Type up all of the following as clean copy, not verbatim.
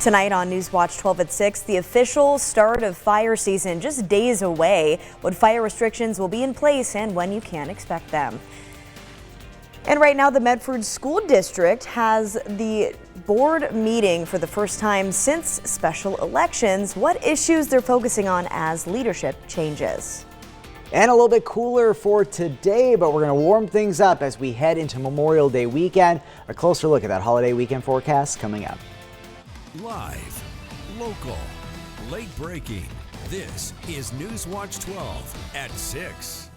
Tonight on NewsWatch 12 at 6, the official start of fire season just days away. What fire restrictions will be in place and when you can expect them. And right now, the Medford School District has the board meeting for the first time since special elections. What issues they're focusing on as leadership changes. And a little bit cooler for today, but we're going to warm things up as we head into Memorial Day weekend. A closer look at that holiday weekend forecast coming up. Live, local, late breaking. This is NewsWatch 12 at 6.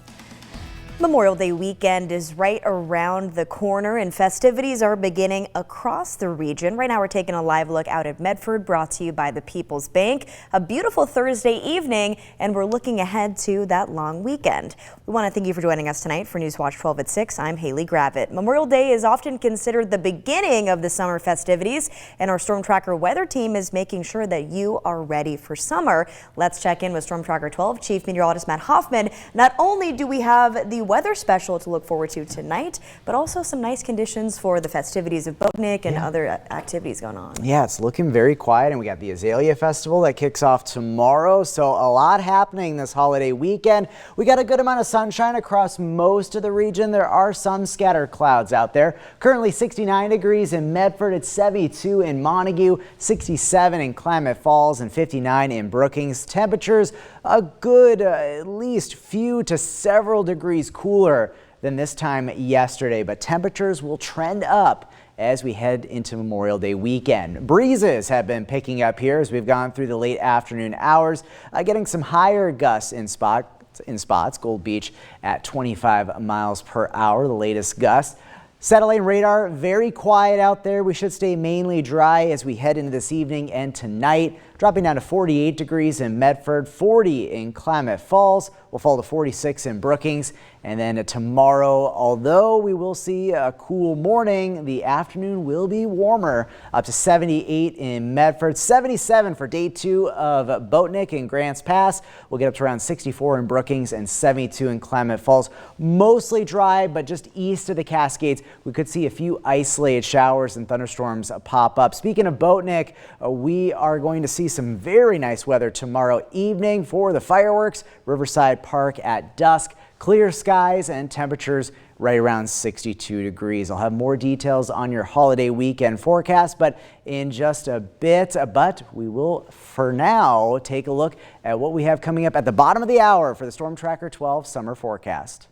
Memorial Day weekend is right around the corner and festivities are beginning across the region. Right now we're taking a live look out at Medford, brought to you by the People's Bank. A beautiful Thursday evening, and we're looking ahead to that long weekend. We want to thank you for joining us tonight for NewsWatch 12 at 6. I'm Haley Gravitt. Memorial Day is often considered the beginning of the summer festivities, and our Storm Tracker weather team is making sure that you are ready for summer. Let's check in with Storm Tracker 12 Chief Meteorologist Matt Hoffman. Not only do we have the weather special to look forward to tonight, but also some nice conditions for the festivities of Boatnik and other activities going on. Yeah, it's looking very quiet, and we got the Azalea Festival that kicks off tomorrow, so a lot happening this holiday weekend. We got a good amount of sunshine across most of the region. There are some scattered clouds out there. Currently 69 degrees in Medford, it's 72 in Montague, 67 in Klamath Falls, and 59 in Brookings. Temperatures a good at least few to several degrees cooler than this time yesterday, but temperatures will trend up as we head into Memorial Day weekend. Breezes have been picking up here as we've gone through the late afternoon hours, getting some higher gusts in spots. Gold Beach at 25 miles per hour, the latest gust. Satellite radar, very quiet out there. We should stay mainly dry as we head into this evening and tonight. Dropping down to 48 degrees in Medford, 40 in Klamath Falls. We'll fall to 46 in Brookings. And then tomorrow, although we will see a cool morning, the afternoon will be warmer, up to 78 in Medford, 77 for day 2 of Boatnik and Grants Pass. We'll get up to around 64 in Brookings and 72 in Klamath Falls. Mostly dry, but just east of the Cascades, we could see a few isolated showers and thunderstorms pop up. Speaking of Boatnik, we are going to see some very nice weather tomorrow evening for the fireworks. Riverside Park at dusk. Clear skies and temperatures right around 62 degrees. I'll have more details on your holiday weekend forecast, but in just a bit. But we will, for now, take a look at what we have coming up at the bottom of the hour for the Storm Tracker 12 summer forecast.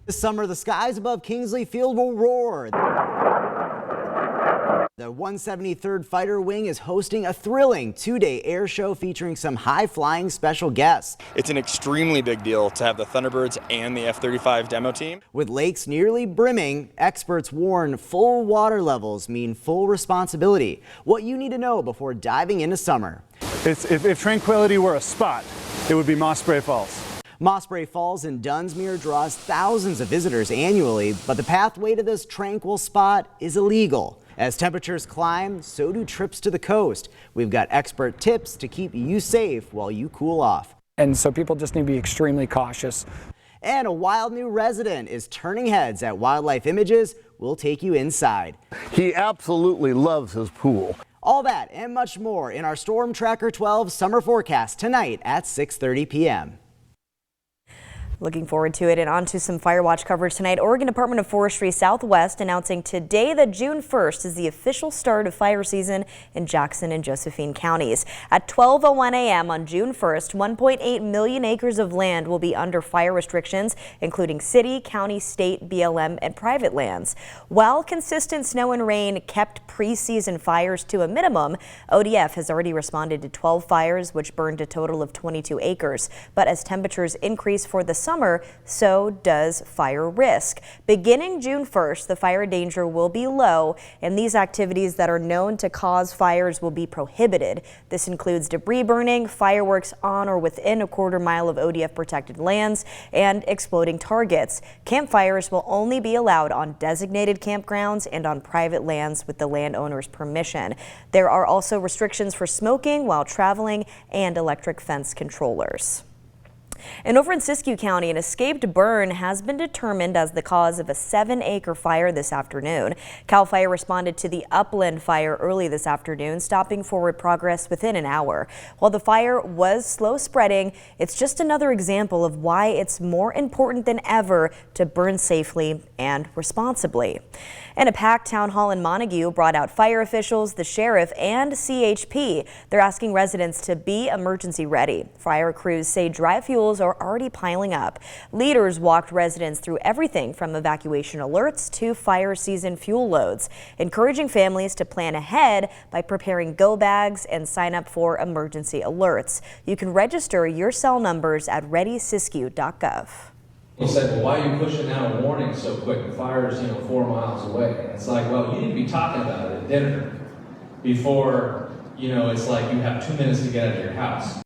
This summer, the skies above Kingsley Field will roar. The 173rd Fighter Wing is hosting a thrilling 2-day air show featuring some high-flying special guests. It's an extremely big deal to have the Thunderbirds and the F-35 demo team. With lakes nearly brimming, experts warn full water levels mean full responsibility. What you need to know before diving into summer. If Tranquility were a spot, it would be Moss Spray Falls. Moss Spray Falls in Dunsmuir draws thousands of visitors annually, but the pathway to this tranquil spot is illegal. As temperatures climb, so do trips to the coast. We've got expert tips to keep you safe while you cool off. And so people just need to be extremely cautious. And a wild new resident is turning heads at Wildlife Images. We'll take you inside. He absolutely loves his pool. All that and much more in our Storm Tracker 12 summer forecast tonight at 6:30 p.m. Looking forward to it, and on to some fire watch coverage tonight. Oregon Department of Forestry Southwest announcing today that June 1st is the official start of fire season in Jackson and Josephine counties. At 12:01 a.m. on June 1st, 1.8 million acres of land will be under fire restrictions, including city, county, state, BLM, and private lands. While consistent snow and rain kept pre-season fires to a minimum, ODF has already responded to 12 fires, which burned a total of 22 acres. But as temperatures increase for the summer, so does fire risk. Beginning June 1st, the fire danger will be low, and these activities that are known to cause fires will be prohibited. This includes debris burning, fireworks on or within a quarter mile of ODF protected lands, and exploding targets. Campfires will only be allowed on designated campgrounds and on private lands with the landowner's permission. There are also restrictions for smoking while traveling and electric fence controllers. And over in Siskiyou County, an escaped burn has been determined as the cause of a 7-acre fire this afternoon. CAL FIRE responded to the Upland fire early this afternoon, stopping forward progress within an hour. While the fire was slow spreading, it's just another example of why it's more important than ever to burn safely and responsibly. And a packed town hall in Montague brought out fire officials, the sheriff, and CHP. They're asking residents to be emergency ready. Fire crews say dry fuels are already piling up. Leaders walked residents through everything from evacuation alerts to fire season fuel loads, encouraging families to plan ahead by preparing go bags and sign up for emergency alerts. You can register your cell numbers at readysiskiyou.gov. He said, well, why are you pushing out a warning so quick? The fire's, 4 miles away. It's like, well, you need to be talking about it at dinner before, it's like you have 2 minutes to get out of your house.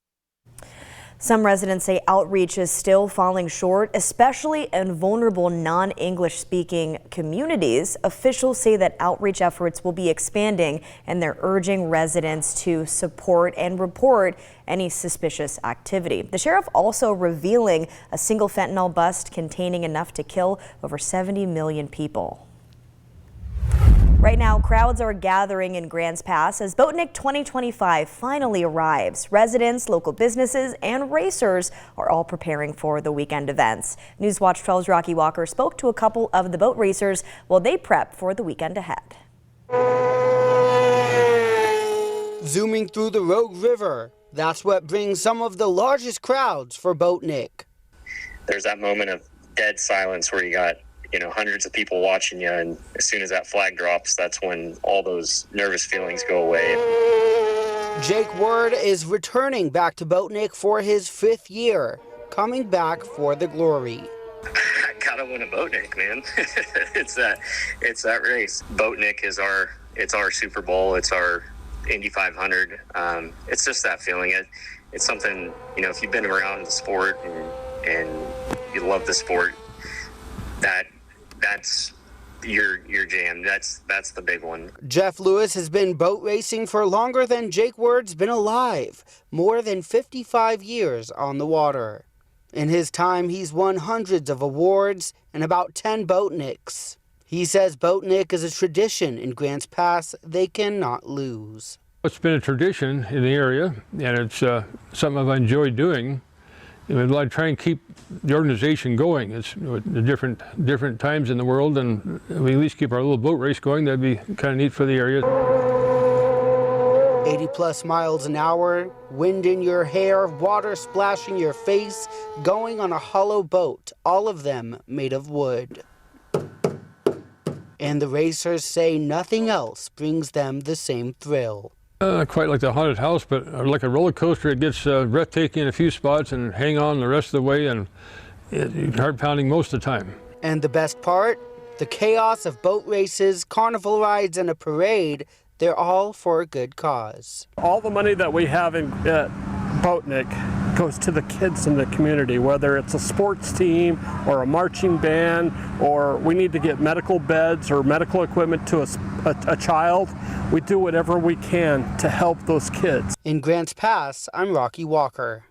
Some residents say outreach is still falling short, especially in vulnerable non-English speaking communities. Officials say that outreach efforts will be expanding, and they're urging residents to support and report any suspicious activity. The sheriff also revealing a single fentanyl bust containing enough to kill over 70 million people. Right now, crowds are gathering in Grants Pass as Boatnik 2025 finally arrives. Residents, local businesses, and racers are all preparing for the weekend events. NewsWatch 12's Rocky Walker spoke to a couple of the boat racers while they prep for the weekend ahead. Zooming through the Rogue River, that's what brings some of the largest crowds for Boatnik. There's that moment of dead silence where you got hundreds of people watching you, and as soon as that flag drops, that's when all those nervous feelings go away. Jake Word is returning back to Boatnik for his 5th year, coming back for the glory. I gotta win a Boatnik, man. it's that race. Boatnik is our Super Bowl. It's our Indy 500. It's just that feeling. It's something, if you've been around the sport and you love the sport, that's your jam. That's the big one. Jeff Lewis has been boat racing for longer than Jake Word's been alive, more than 55 years on the water. In his time, he's won hundreds of awards and about 10 Boatniks. He says Boatnik is a tradition in Grants Pass they cannot lose. It's been a tradition in the area, and it's something I've enjoyed doing. I try and keep the organization going. It's the different times in the world, and we at least keep our little boat race going. That'd be kind of neat for the area. 80+ miles an hour, wind in your hair, water splashing your face, going on a hollow boat, all of them made of wood. And the racers say nothing else brings them the same thrill. Quite like the haunted house, but like a roller coaster, it gets breathtaking in a few spots and hang on the rest of the way, and it's heart-pounding most of the time. And the best part? The chaos of boat races, carnival rides, and a parade, they're all for a good cause. All the money that we have in Boatnik goes to the kids in the community, whether it's a sports team or a marching band, or we need to get medical beds or medical equipment to a child. We do whatever we can to help those kids. In Grants Pass, I'm Rocky Walker.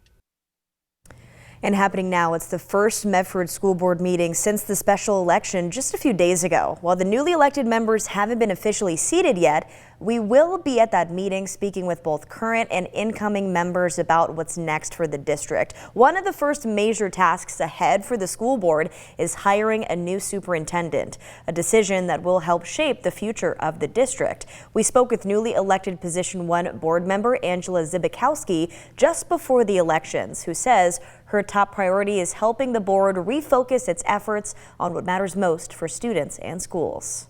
And happening now, it's the first Medford School Board meeting since the special election just a few days ago. While the newly elected members haven't been officially seated yet, we will be at that meeting speaking with both current and incoming members about what's next for the district. One of the first major tasks ahead for the school board is hiring a new superintendent, a decision that will help shape the future of the district. We spoke with newly elected Position 1 board member Angela Zibikowski just before the elections, who says her top priority is helping the board refocus its efforts on what matters most for students and schools.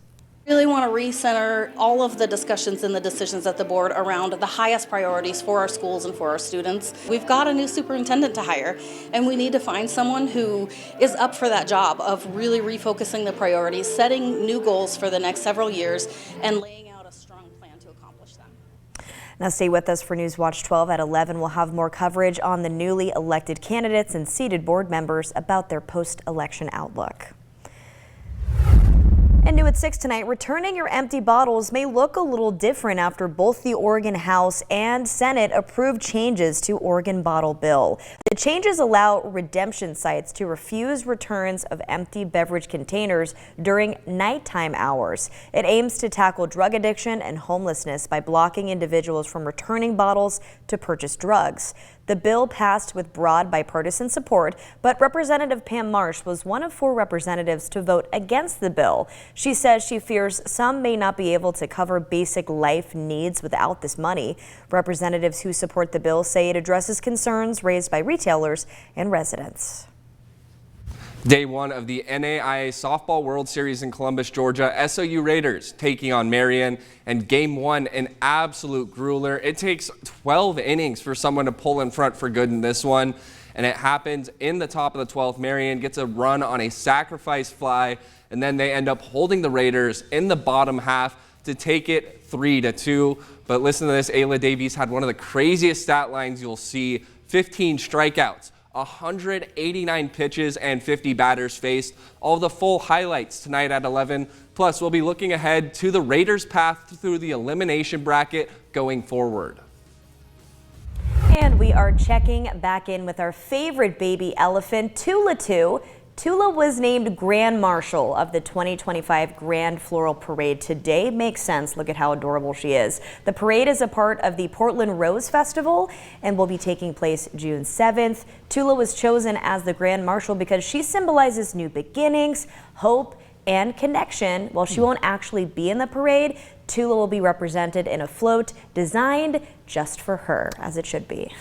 Really want to recenter all of the discussions and the decisions at the board around the highest priorities for our schools and for our students. We've got a new superintendent to hire, and we need to find someone who is up for that job of really refocusing the priorities, setting new goals for the next several years, and laying out a strong plan to accomplish them. Now stay with us for NewsWatch 12 at 11. We'll have more coverage on the newly elected candidates and seated board members about their post-election outlook. And new at 6 tonight, returning your empty bottles may look a little different after both the Oregon House and Senate approved changes to Oregon bottle bill. The changes allow redemption sites to refuse returns of empty beverage containers during nighttime hours. It aims to tackle drug addiction and homelessness by blocking individuals from returning bottles to purchase drugs. The bill passed with broad bipartisan support, but Representative Pam Marsh was one of 4 representatives to vote against the bill. She says she fears some may not be able to cover basic life needs without this money. Representatives who support the bill say it addresses concerns raised by retailers and residents. Day 1 of the NAIA Softball World Series in Columbus, Georgia. SOU Raiders taking on Marion, and Game 1, an absolute grueler. It takes 12 innings for someone to pull in front for good in this one, and it happens in the top of the 12th. Marion gets a run on a sacrifice fly, and then they end up holding the Raiders in the bottom half to take it 3-2. But listen to this, Ayla Davies had one of the craziest stat lines you'll see: 15 strikeouts, 189 pitches, and 50 batters faced. All the full highlights tonight at 11. Plus, we'll be looking ahead to the Raiders' path through the elimination bracket going forward. And we are checking back in with our favorite baby elephant, Tula 2. Tula was named Grand Marshal of the 2025 Grand Floral Parade today. Makes sense. Look at how adorable she is. The parade is a part of the Portland Rose Festival and will be taking place June 7th. Tula was chosen as the Grand Marshal because she symbolizes new beginnings, hope, and connection. While she won't actually be in the parade, Tula will be represented in a float designed just for her, as it should be.